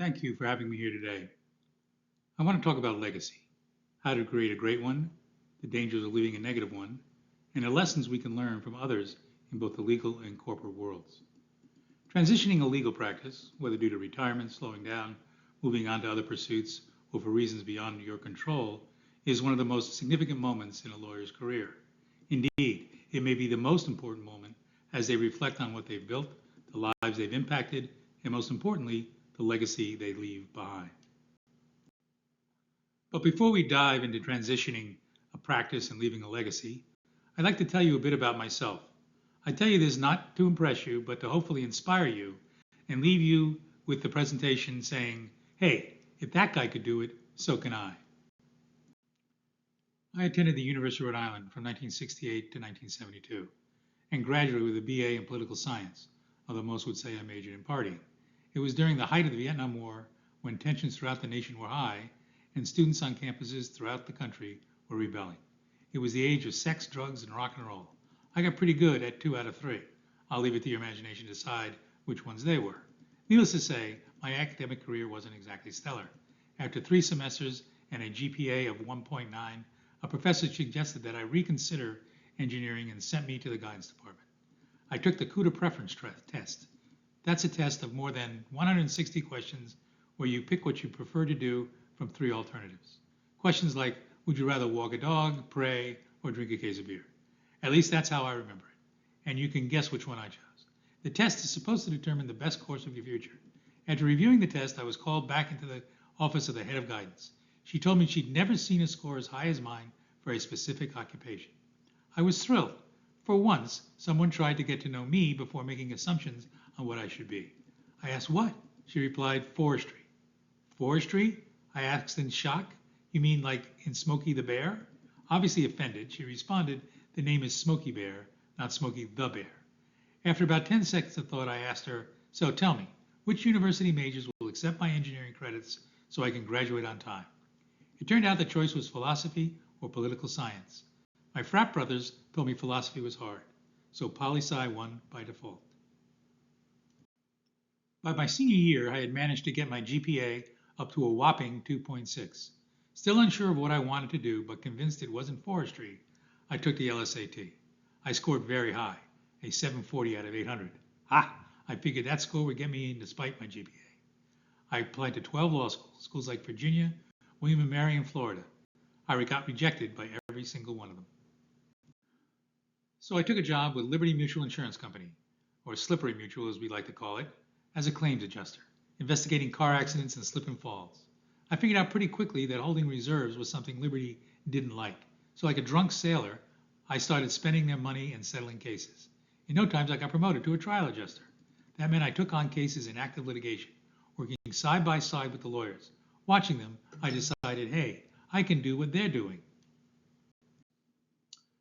Thank you for having me here today. I want to talk about legacy, how to create a great one, the dangers of leaving a negative one, and the lessons we can learn from others in both the legal and corporate worlds. Transitioning a legal practice, whether due to retirement, slowing down, moving on to other pursuits, or for reasons beyond your control, is one of the most significant moments in a lawyer's career. Indeed, it may be the most important moment as they reflect on what they've built, the lives they've impacted, and most importantly, the legacy they leave behind. But before we dive into transitioning a practice and leaving a legacy, I'd like to tell you a bit about myself. I tell you this not to impress you, but to hopefully inspire you and leave you with the presentation saying, hey, if that guy could do it, so can I. I attended the University of Rhode Island from 1968 to 1972 and graduated with a BA in political science, although most would say I majored in partying. It was during the height of the Vietnam War when tensions throughout the nation were high and students on campuses throughout the country were rebelling. It was the age of sex, drugs, and rock and roll. I got pretty good at 2 out of 3. I'll leave it to your imagination to decide which ones they were. Needless to say, my academic career wasn't exactly stellar. After 3 semesters and a GPA of 1.9, a professor suggested that I reconsider engineering and sent me to the guidance department. I took the CUDA preference test. That's a test of more than 160 questions where you pick what you prefer to do from 3 alternatives. Questions like, would you rather walk a dog, pray, or drink a case of beer? At least that's how I remember it. And you can guess which one I chose. The test is supposed to determine the best course of your future. After reviewing the test, I was called back into the office of the head of guidance. She told me she'd never seen a score as high as mine for a specific occupation. I was thrilled. For once, someone tried to get to know me before making assumptions on what I should be. I asked what? She replied, forestry. Forestry? I asked in shock. You mean like in Smokey the Bear? Obviously offended, she responded, the name is Smokey Bear, not Smokey the Bear. After about 10 seconds of thought, I asked her, so tell me, which university majors will accept my engineering credits so I can graduate on time? It turned out the choice was philosophy or political science. My frat brothers told me philosophy was hard, so poli-sci won by default. By my senior year, I had managed to get my GPA up to a whopping 2.6. Still unsure of what I wanted to do, but convinced it wasn't forestry, I took the LSAT. I scored very high, a 740 out of 800. Ha! I figured that score would get me in despite my GPA. I applied to 12 law schools, schools like Virginia, William & Mary, and Florida. I got rejected by every single one of them. So I took a job with Liberty Mutual Insurance Company, or Slippery Mutual as we like to call it, as a claims adjuster, investigating car accidents and slip and falls. I figured out pretty quickly that holding reserves was something Liberty didn't like. So like a drunk sailor, I started spending their money and settling cases. In no time, I got promoted to a trial adjuster. That meant I took on cases in active litigation, working side by side with the lawyers. Watching them, I decided, hey, I can do what they're doing.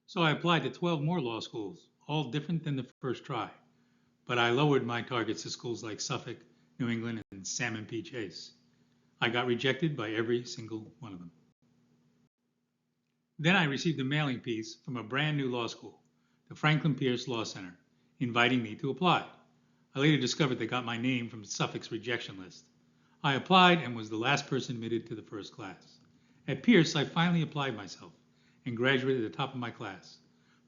So I applied to 12 more law schools, all different than the first try. But I lowered my targets to schools like Suffolk, New England, and Salmon P. Chase. I got rejected by every single one of them. Then I received a mailing piece from a brand new law school, the Franklin Pierce Law Center, inviting me to apply. I later discovered they got my name from Suffolk's rejection list. I applied and was the last person admitted to the first class. At Pierce, I finally applied myself and graduated at the top of my class.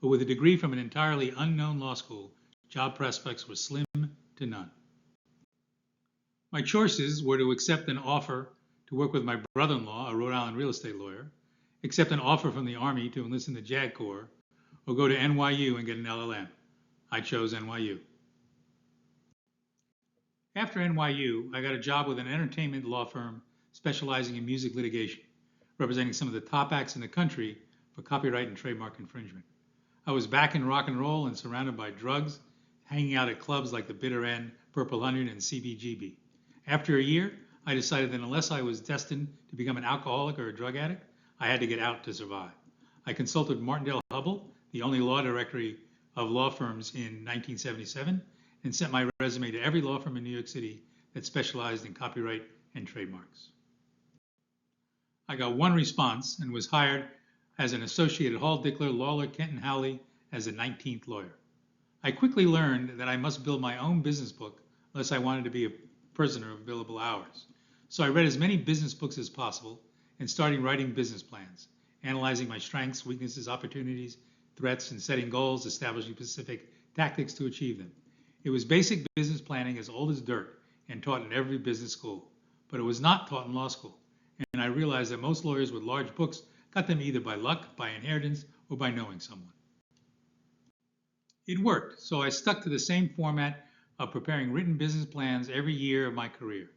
But with a degree from an entirely unknown law school, job prospects were slim to none. My choices were to accept an offer to work with my brother-in-law, a Rhode Island real estate lawyer, accept an offer from the Army to enlist in the JAG Corps, or go to NYU and get an LLM. I chose NYU. After NYU, I got a job with an entertainment law firm specializing in music litigation, representing some of the top acts in the country for copyright and trademark infringement. I was back in rock and roll and surrounded by drugs, hanging out at clubs like the Bitter End, Purple Hundred, and CBGB. After a year, I decided that unless I was destined to become an alcoholic or a drug addict, I had to get out to survive. I consulted Martindale Hubbell, the only law directory of law firms in 1977, and sent my resume to every law firm in New York City that specialized in copyright and trademarks. I got one response and was hired as an associate at Hall Dickler, Lawler, Kent & Howley as the 19th lawyer. I quickly learned that I must build my own business book unless I wanted to be a prisoner of billable hours. So I read as many business books as possible and started writing business plans, analyzing my strengths, weaknesses, opportunities, threats, and setting goals, establishing specific tactics to achieve them. It was basic business planning as old as dirt and taught in every business school, but it was not taught in law school. And I realized that most lawyers with large books got them either by luck, by inheritance, or by knowing someone. It worked, so I stuck to the same format of preparing written business plans every year of my career.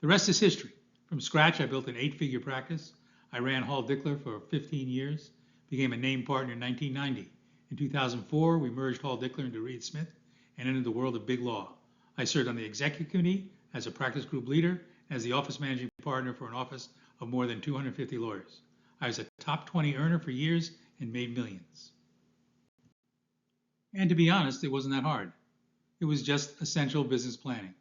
The rest is history. From scratch, I built an 8-figure practice. I ran Hall Dickler for 15 years, became a named partner in 1990. In 2004, we merged Hall Dickler into Reed Smith and entered the world of big law. I served on the executive committee as a practice group leader, as the office managing partner for an office of more than 250 lawyers. I was a top 20 earner for years and made millions. And to be honest, it wasn't that hard. It was just essential business planning.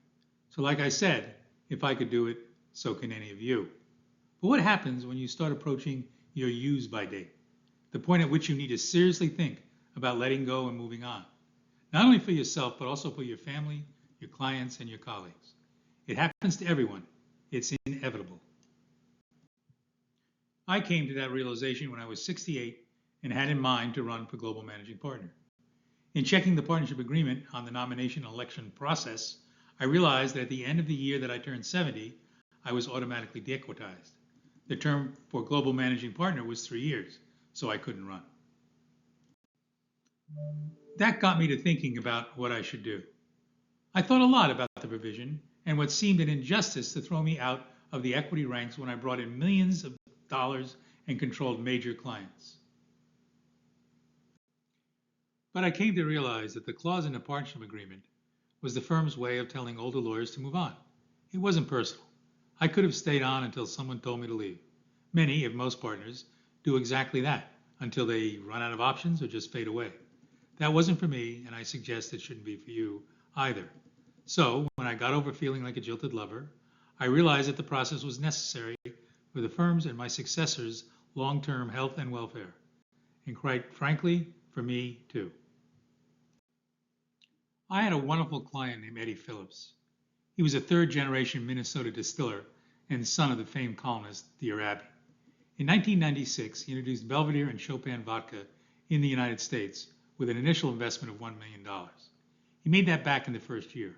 So like I said, if I could do it, so can any of you. But what happens when you start approaching your use by date? The point at which you need to seriously think about letting go and moving on. Not only for yourself, but also for your family, your clients, and your colleagues. It happens to everyone. It's inevitable. I came to that realization when I was 68 and had in mind to run for global managing partner. In checking the partnership agreement on the nomination and election process, I realized that at the end of the year that I turned 70, I was automatically de-equitized. The term for global managing partner was 3 years, so I couldn't run. That got me to thinking about what I should do. I thought a lot about the provision and what seemed an injustice to throw me out of the equity ranks when I brought in millions of dollars and controlled major clients. But I came to realize that the clause in the partnership agreement was the firm's way of telling older lawyers to move on. It wasn't personal. I could have stayed on until someone told me to leave. Many, if most partners, do exactly that until they run out of options or just fade away. That wasn't for me, and I suggest it shouldn't be for you either. So, when I got over feeling like a jilted lover, I realized that the process was necessary for the firm's and my successors' long-term health and welfare. And quite frankly, for me too. I had a wonderful client named Eddie Phillips. He was a third-generation Minnesota distiller and son of the famed columnist Dear Abby. In 1996, he introduced Belvedere and Chopin vodka in the United States with an initial investment of $1 million. He made that back in the first year.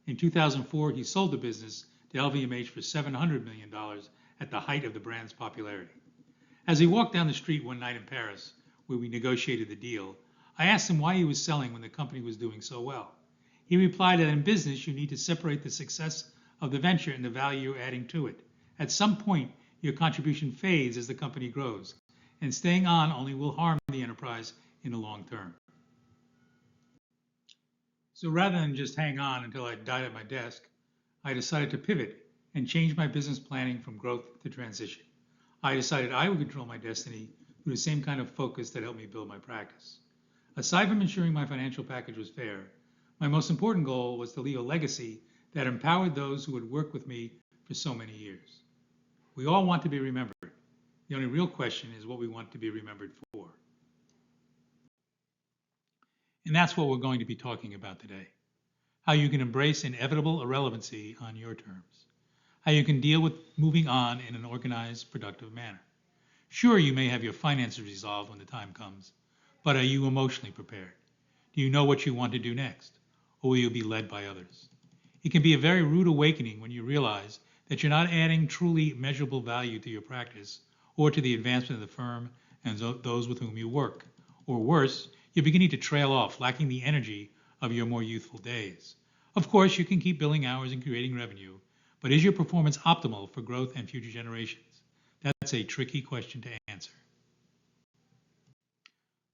In 2004, he sold the business to LVMH for $700 million at the height of the brand's popularity. As he walked down the street one night in Paris, where we negotiated the deal, I asked him why he was selling when the company was doing so well. He replied that in business, you need to separate the success of the venture and the value you're adding to it. At some point, your contribution fades as the company grows, and staying on only will harm the enterprise in the long term. So rather than just hang on until I died at my desk, I decided to pivot and change my business planning from growth to transition. I decided I would control my destiny through the same kind of focus that helped me build my practice. Aside from ensuring my financial package was fair, my most important goal was to leave a legacy that empowered those who would work with me for so many years. We all want to be remembered. The only real question is what we want to be remembered for. And that's what we're going to be talking about today. How you can embrace inevitable irrelevancy on your terms. How you can deal with moving on in an organized, productive manner. Sure, you may have your finances resolved when the time comes, but are you emotionally prepared? Do you know what you want to do next? Or will you be led by others? It can be a very rude awakening when you realize that you're not adding truly measurable value to your practice or to the advancement of the firm and those with whom you work. Or worse, you're beginning to trail off, lacking the energy of your more youthful days. Of course, you can keep billing hours and creating revenue, but is your performance optimal for growth and future generations? That's a tricky question to answer.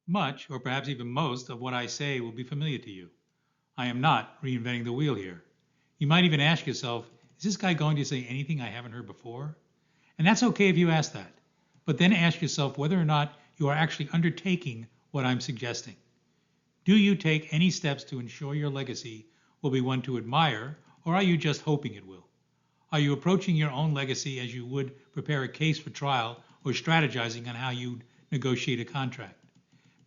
Much, or perhaps even most, of what I say will be familiar to you. I am not reinventing the wheel here. You might even ask yourself, is this guy going to say anything I haven't heard before? And that's okay if you ask that. But then ask yourself whether or not you are actually undertaking what I'm suggesting. Do you take any steps to ensure your legacy will be one to admire, or are you just hoping it will? Are you approaching your own legacy as you would prepare a case for trial or strategizing on how you'd negotiate a contract?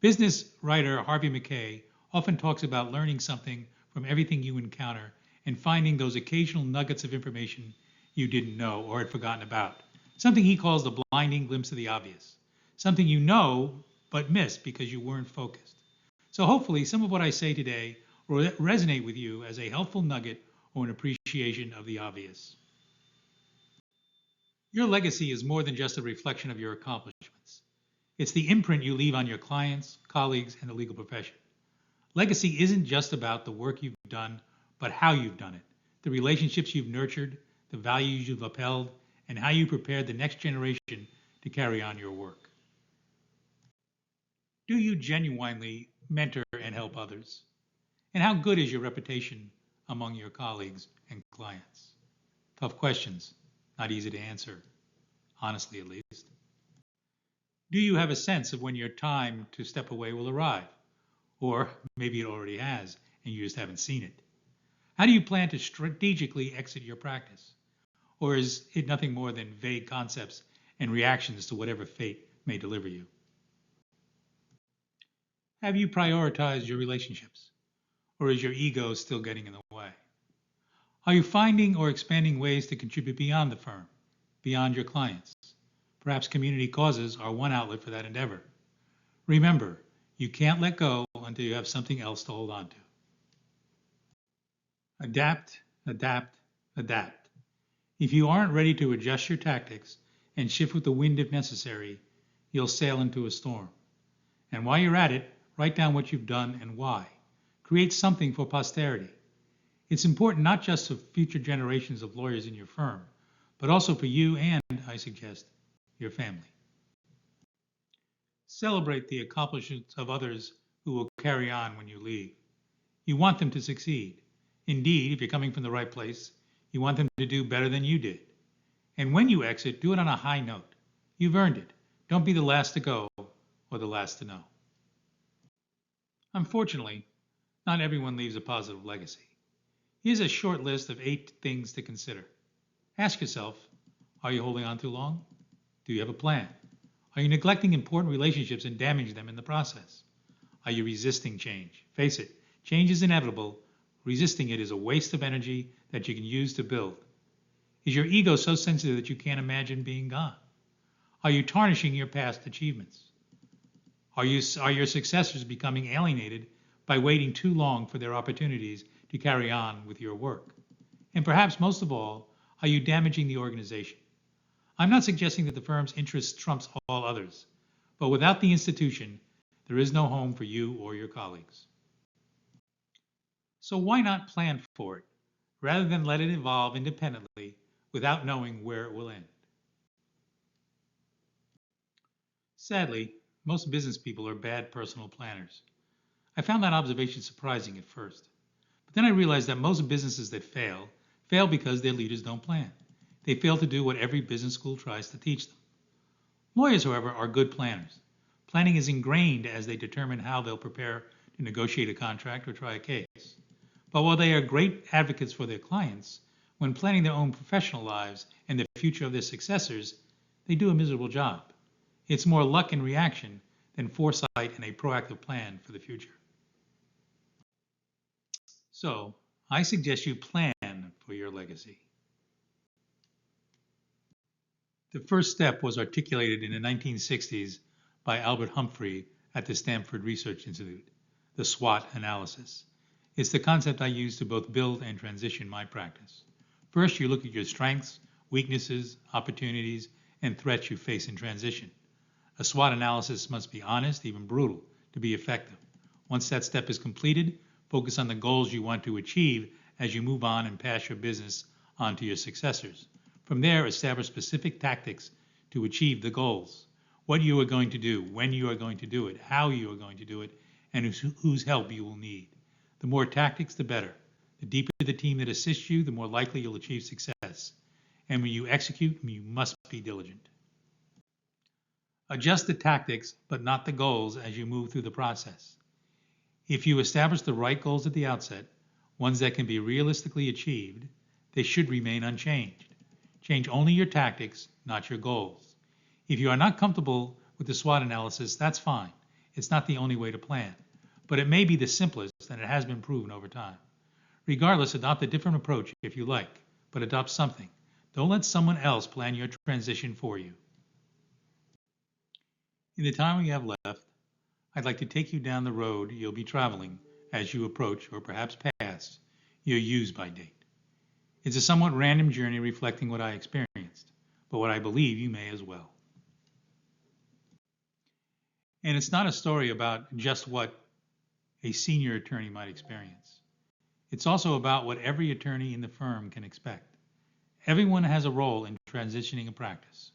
Business writer Harvey Mackay often talks about learning something from everything you encounter and finding those occasional nuggets of information you didn't know or had forgotten about. Something he calls the blinding glimpse of the obvious. Something you know but missed because you weren't focused. So hopefully some of what I say today will resonate with you as a helpful nugget or an appreciation of the obvious. Your legacy is more than just a reflection of your accomplishments. It's the imprint you leave on your clients, colleagues, and the legal profession. Legacy isn't just about the work you've done, but how you've done it, the relationships you've nurtured, the values you've upheld, and how you prepared the next generation to carry on your work. Do you genuinely mentor and help others? And how good is your reputation among your colleagues and clients? Tough questions, not easy to answer, honestly at least. Do you have a sense of when your time to step away will arrive? Or maybe it already has, and you just haven't seen it. How do you plan to strategically exit your practice? Or is it nothing more than vague concepts and reactions to whatever fate may deliver you? Have you prioritized your relationships? Or is your ego still getting in the way? Are you finding or expanding ways to contribute beyond the firm, beyond your clients? Perhaps community causes are one outlet for that endeavor. Remember, you can't let go until you have something else to hold on to. Adapt, adapt, adapt. If you aren't ready to adjust your tactics and shift with the wind if necessary, you'll sail into a storm. And while you're at it, write down what you've done and why. Create something for posterity. It's important not just for future generations of lawyers in your firm, but also for you and, I suggest, your family. Celebrate the accomplishments of others who will carry on when you leave. You want them to succeed. Indeed, if you're coming from the right place, you want them to do better than you did. And when you exit, do it on a high note. You've earned it. Don't be the last to go or the last to know. Unfortunately, not everyone leaves a positive legacy. Here's a short list of 8 things to consider. Ask yourself, are you holding on too long? Do you have a plan? Are you neglecting important relationships and damaging them in the process? Are you resisting change? Face it, change is inevitable. Resisting it is a waste of energy that you can use to build. Is your ego so sensitive that you can't imagine being gone? Are you tarnishing your past achievements? Are your successors becoming alienated by waiting too long for their opportunities to carry on with your work? And perhaps most of all, are you damaging the organization? I'm not suggesting that the firm's interest trumps all others, but without the institution, there is no home for you or your colleagues. So why not plan for it, rather than let it evolve independently without knowing where it will end? Sadly, most business people are bad personal planners. I found that observation surprising at first. But then I realized that most businesses that fail because their leaders don't plan. They fail to do what every business school tries to teach them. Lawyers, however, are good planners. Planning is ingrained as they determine how they'll prepare to negotiate a contract or try a case. But while they are great advocates for their clients, when planning their own professional lives and the future of their successors, they do a miserable job. It's more luck and reaction than foresight and a proactive plan for the future. So, I suggest you plan for your legacy. The first step was articulated in the 1960s by Albert Humphrey at the Stanford Research Institute, the SWOT analysis. It's the concept I use to both build and transition my practice. First, you look at your strengths, weaknesses, opportunities, and threats you face in transition. A SWOT analysis must be honest, even brutal, to be effective. Once that step is completed, focus on the goals you want to achieve as you move on and pass your business on to your successors. From there, establish specific tactics to achieve the goals. What you are going to do, when you are going to do it, how you are going to do it, and whose help you will need. The more tactics, the better. The deeper the team that assists you, the more likely you'll achieve success. And when you execute, you must be diligent. Adjust the tactics, but not the goals as you move through the process. If you establish the right goals at the outset, ones that can be realistically achieved, they should remain unchanged. Change only your tactics, not your goals. If you are not comfortable with the SWOT analysis, that's fine. It's not the only way to plan, but it may be the simplest and it has been proven over time. Regardless, adopt a different approach if you like, but adopt something. Don't let someone else plan your transition for you. In the time we have left, I'd like to take you down the road you'll be traveling as you approach, or perhaps pass, your use by date. It's a somewhat random journey reflecting what I experienced, but what I believe you may as well. And it's not a story about just what a senior attorney might experience. It's also about what every attorney in the firm can expect. Everyone has a role in transitioning a practice.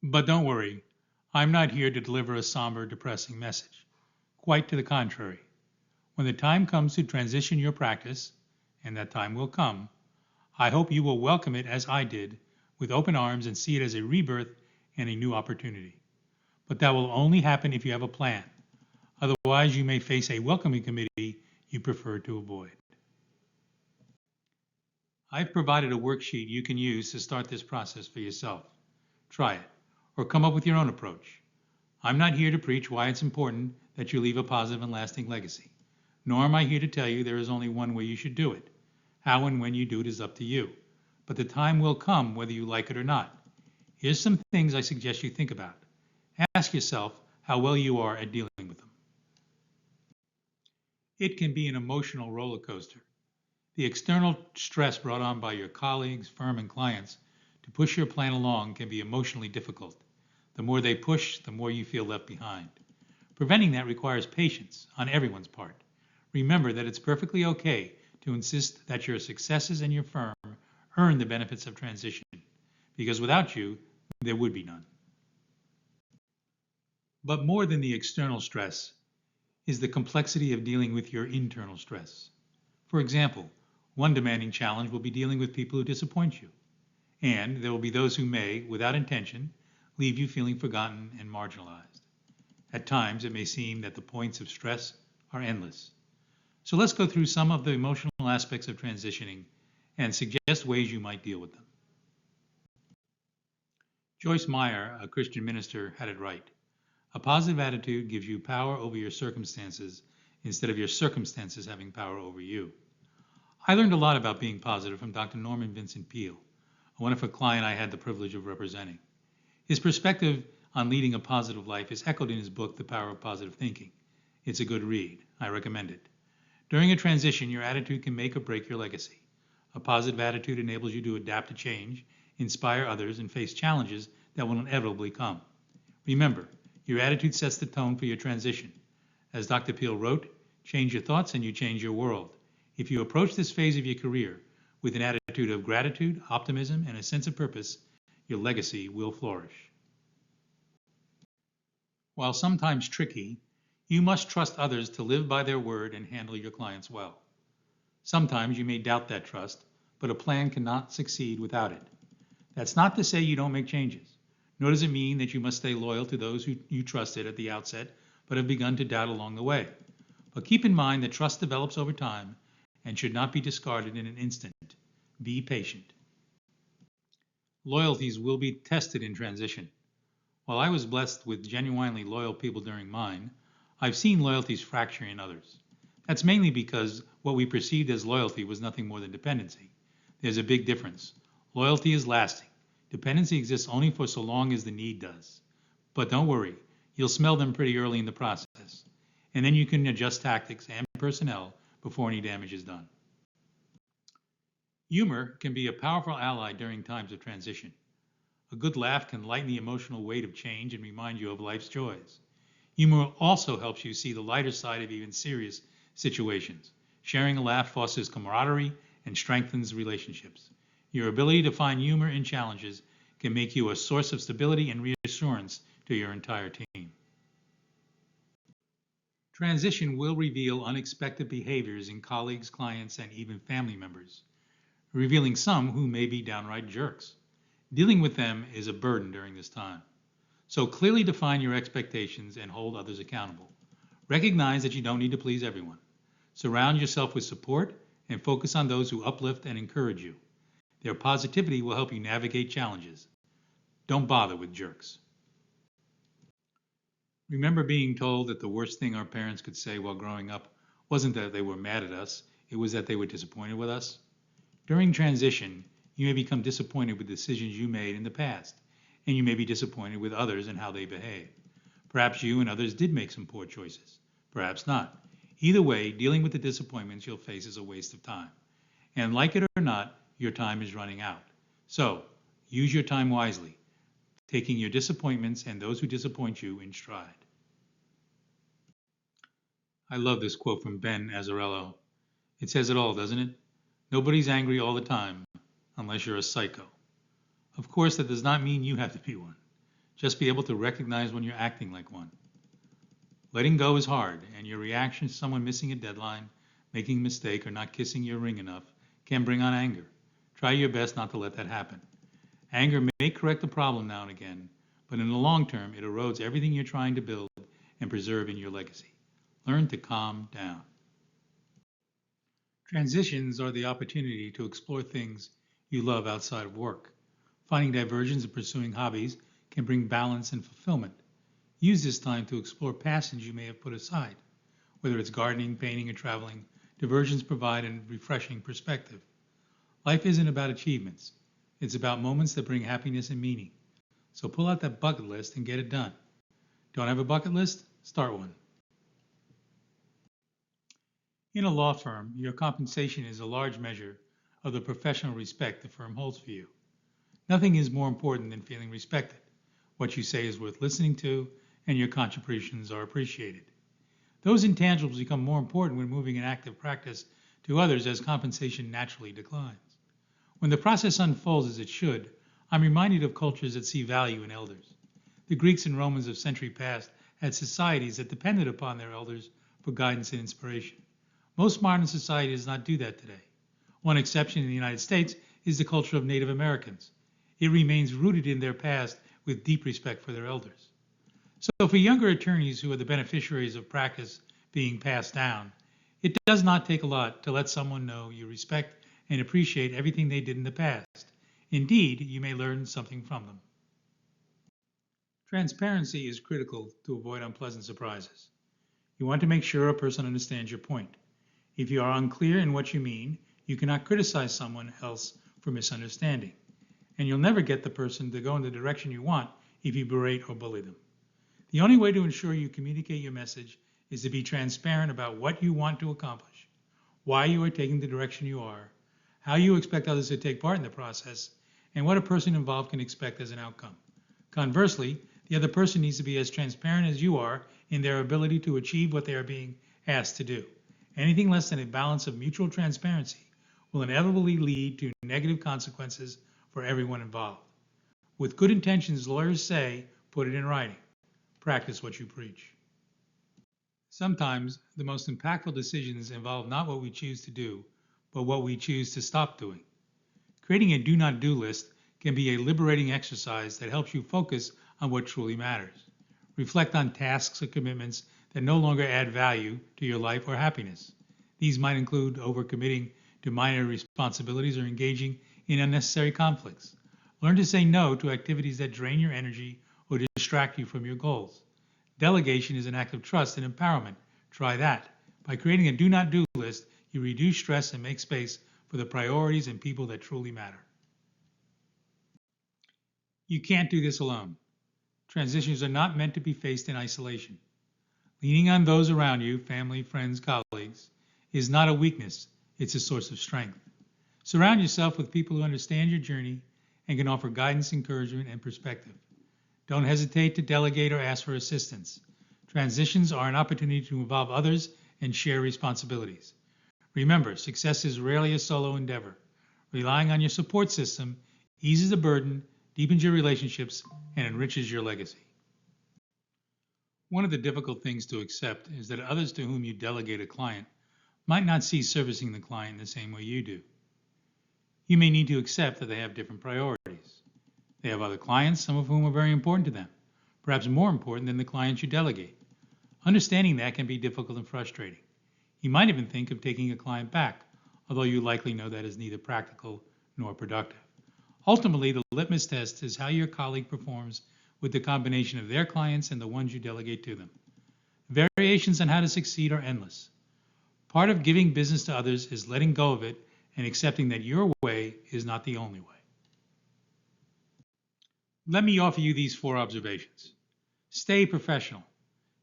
But don't worry, I'm not here to deliver a somber, depressing message. Quite to the contrary. When the time comes to transition your practice, and that time will come, I hope you will welcome it as I did, with open arms, and see it as a rebirth and a new opportunity. But that will only happen if you have a plan. Otherwise, you may face a welcoming committee you prefer to avoid. I've provided a worksheet you can use to start this process for yourself. Try it, or come up with your own approach. I'm not here to preach why it's important that you leave a positive and lasting legacy, nor am I here to tell you there is only one way you should do it. How and when you do it is up to you, but the time will come whether you like it or not. Here's some things I suggest you think about. Ask yourself how well you are at dealing with them. It can be an emotional roller coaster. The external stress brought on by your colleagues, firm, and clients to push your plan along can be emotionally difficult. The more they push, the more you feel left behind. Preventing that requires patience on everyone's part. Remember that it's perfectly okay to insist that your successes and your firm earn the benefits of transition, because without you, there would be none. But more than the external stress is the complexity of dealing with your internal stress. For example, one demanding challenge will be dealing with people who disappoint you. And there will be those who may, without intention, leave you feeling forgotten and marginalized. At times, it may seem that the points of stress are endless. So let's go through some of the emotional aspects of transitioning and suggest ways you might deal with them. Joyce Meyer, a Christian minister, had it right. A positive attitude gives you power over your circumstances instead of your circumstances having power over you. I learned a lot about being positive from Dr. Norman Vincent Peale, a wonderful client I had the privilege of representing. His perspective on leading a positive life is echoed in his book, The Power of Positive Thinking. It's a good read. I recommend it. During a transition, your attitude can make or break your legacy. A positive attitude enables you to adapt to change, inspire others, and face challenges that will inevitably come. Remember, your attitude sets the tone for your transition. As Dr. Peale wrote, change your thoughts and you change your world. If you approach this phase of your career with an attitude of gratitude, optimism, and a sense of purpose, your legacy will flourish. While sometimes tricky, you must trust others to live by their word and handle your clients well. Sometimes you may doubt that trust, but a plan cannot succeed without it. That's not to say you don't make changes, nor does it mean that you must stay loyal to those who you trusted at the outset but have begun to doubt along the way. But keep in mind that trust develops over time and should not be discarded in an instant. Be patient. Loyalties will be tested in transition. While I was blessed with genuinely loyal people during mine, I've seen loyalties fracture in others. That's mainly because what we perceived as loyalty was nothing more than dependency. There's a big difference. Loyalty is lasting. Dependency exists only for so long as the need does. But don't worry, you'll smell them pretty early in the process. And then you can adjust tactics and personnel before any damage is done. Humor can be a powerful ally during times of transition. A good laugh can lighten the emotional weight of change and remind you of life's joys. Humor also helps you see the lighter side of even serious situations. Sharing a laugh fosters camaraderie and strengthens relationships. Your ability to find humor in challenges can make you a source of stability and reassurance to your entire team. Transition will reveal unexpected behaviors in colleagues, clients, and even family members, revealing some who may be downright jerks. Dealing with them is a burden during this time. So clearly define your expectations and hold others accountable. Recognize that you don't need to please everyone. Surround yourself with support and focus on those who uplift and encourage you. Their positivity will help you navigate challenges. Don't bother with jerks. Remember being told that the worst thing our parents could say while growing up wasn't that they were mad at us, it was that they were disappointed with us? During transition, you may become disappointed with decisions you made in the past, and you may be disappointed with others and how they behave. Perhaps you and others did make some poor choices. Perhaps not. Either way, dealing with the disappointments you'll face is a waste of time. And like it or not, your time is running out. So, use your time wisely, taking your disappointments and those who disappoint you in stride. I love this quote from Ben Azzarello. It says it all, doesn't it? Nobody's angry all the time, unless you're a psycho. Of course, that does not mean you have to be one. Just be able to recognize when you're acting like one. Letting go is hard, and your reaction to someone missing a deadline, making a mistake, or not kissing your ring enough can bring on anger. Try your best not to let that happen. Anger may correct the problem now and again, but in the long term, it erodes everything you're trying to build and preserve in your legacy. Learn to calm down. Transitions are the opportunity to explore things you love outside of work. Finding diversions and pursuing hobbies can bring balance and fulfillment. Use this time to explore passions you may have put aside. Whether it's gardening, painting, or traveling, diversions provide a refreshing perspective. Life isn't about achievements. It's about moments that bring happiness and meaning. So pull out that bucket list and get it done. Don't have a bucket list? Start one. In a law firm, your compensation is a large measure of the professional respect the firm holds for you. Nothing is more important than feeling respected. What you say is worth listening to, and your contributions are appreciated. Those intangibles become more important when moving an active practice to others as compensation naturally declines. When the process unfolds as it should, I'm reminded of cultures that see value in elders. The Greeks and Romans of centuries past had societies that depended upon their elders for guidance and inspiration. Most modern society does not do that today. One exception in the United States is the culture of Native Americans. It remains rooted in their past with deep respect for their elders. So for younger attorneys who are the beneficiaries of practice being passed down, it does not take a lot to let someone know you respect and appreciate everything they did in the past. Indeed, you may learn something from them. Transparency is critical to avoid unpleasant surprises. You want to make sure a person understands your point. If you are unclear in what you mean, you cannot criticize someone else for misunderstanding. And you'll never get the person to go in the direction you want if you berate or bully them. The only way to ensure you communicate your message is to be transparent about what you want to accomplish, why you are taking the direction you are, how you expect others to take part in the process, and what a person involved can expect as an outcome. Conversely, the other person needs to be as transparent as you are in their ability to achieve what they are being asked to do. Anything less than a balance of mutual transparency will inevitably lead to negative consequences for everyone involved. With good intentions, lawyers say, put it in writing. Practice what you preach. Sometimes the most impactful decisions involve not what we choose to do, but what we choose to stop doing. Creating a do not do list can be a liberating exercise that helps you focus on what truly matters. Reflect on tasks or commitments that no longer add value to your life or happiness. These might include overcommitting to minor responsibilities or engaging in unnecessary conflicts. Learn to say no to activities that drain your energy or distract you from your goals. Delegation is an act of trust and empowerment. Try that. By creating a do not do list, you reduce stress and make space for the priorities and people that truly matter. You can't do this alone. Transitions are not meant to be faced in isolation. Leaning on those around you, family, friends, colleagues, is not a weakness, it's a source of strength. Surround yourself with people who understand your journey and can offer guidance, encouragement, and perspective. Don't hesitate to delegate or ask for assistance. Transitions are an opportunity to involve others and share responsibilities. Remember, success is rarely a solo endeavor. Relying on your support system eases the burden, deepens your relationships, and enriches your legacy. One of the difficult things to accept is that others to whom you delegate a client might not see servicing the client the same way you do. You may need to accept that they have different priorities. They have other clients, some of whom are very important to them, perhaps more important than the clients you delegate. Understanding that can be difficult and frustrating. You might even think of taking a client back, although you likely know that is neither practical nor productive. Ultimately, the litmus test is how your colleague performs with the combination of their clients and the ones you delegate to them. Variations on how to succeed are endless. Part of giving business to others is letting go of it and accepting that your way is not the only way. Let me offer you these 4 observations. Stay professional.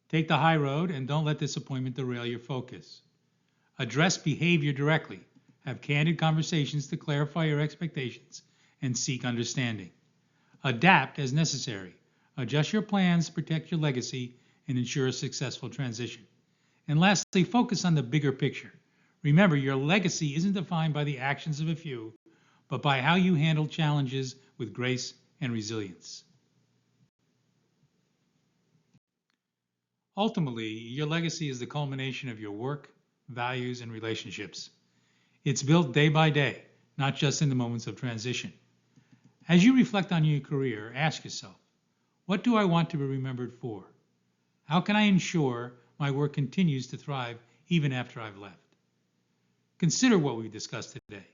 Take the high road and don't let disappointment derail your focus. Address behavior directly. Have candid conversations to clarify your expectations and seek understanding. Adapt as necessary. Adjust your plans to protect your legacy and ensure a successful transition. And lastly, focus on the bigger picture. Remember, your legacy isn't defined by the actions of a few, but by how you handle challenges with grace and resilience. Ultimately, your legacy is the culmination of your work, values, and relationships. It's built day by day, not just in the moments of transition. As you reflect on your career, ask yourself, what do I want to be remembered for? How can I ensure my work continues to thrive even after I've left? Consider what we've discussed today.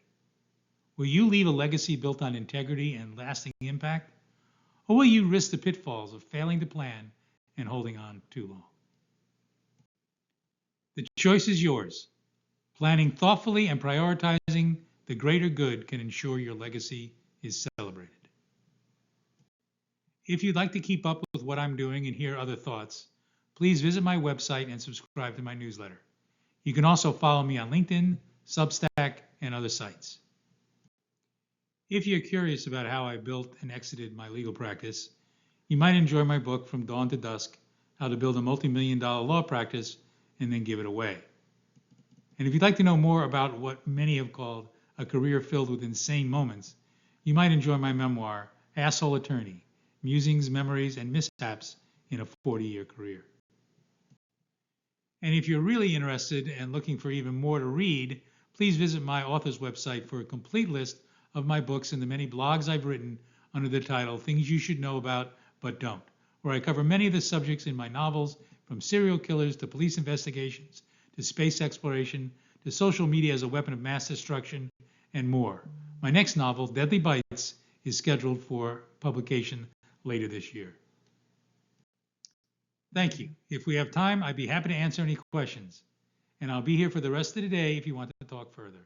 Will you leave a legacy built on integrity and lasting impact? Or will you risk the pitfalls of failing to plan and holding on too long? The choice is yours. Planning thoughtfully and prioritizing the greater good can ensure your legacy is celebrated. If you'd like to keep up with what I'm doing and hear other thoughts, please visit my website and subscribe to my newsletter. You can also follow me on LinkedIn, Substack, and other sites. If you're curious about how I built and exited my legal practice, you might enjoy my book, From Dawn to Dusk, How to Build a Multi-Million-Dollar Law Practice and Then Give It Away. And if you'd like to know more about what many have called a career filled with insane moments, you might enjoy my memoir, Asshole Attorney, Musings, Memories, and Mishaps in a 40-year career. And if you're really interested and looking for even more to read, please visit my author's website for a complete list of my books and the many blogs I've written under the title Things You Should Know About But Don't, where I cover many of the subjects in my novels, from serial killers to police investigations, to space exploration, to social media as a weapon of mass destruction, and more. My next novel, Deadly Bites, is scheduled for publication later this year. Thank you. If we have time, I'd be happy to answer any questions. And I'll be here for the rest of the day if you want to talk further.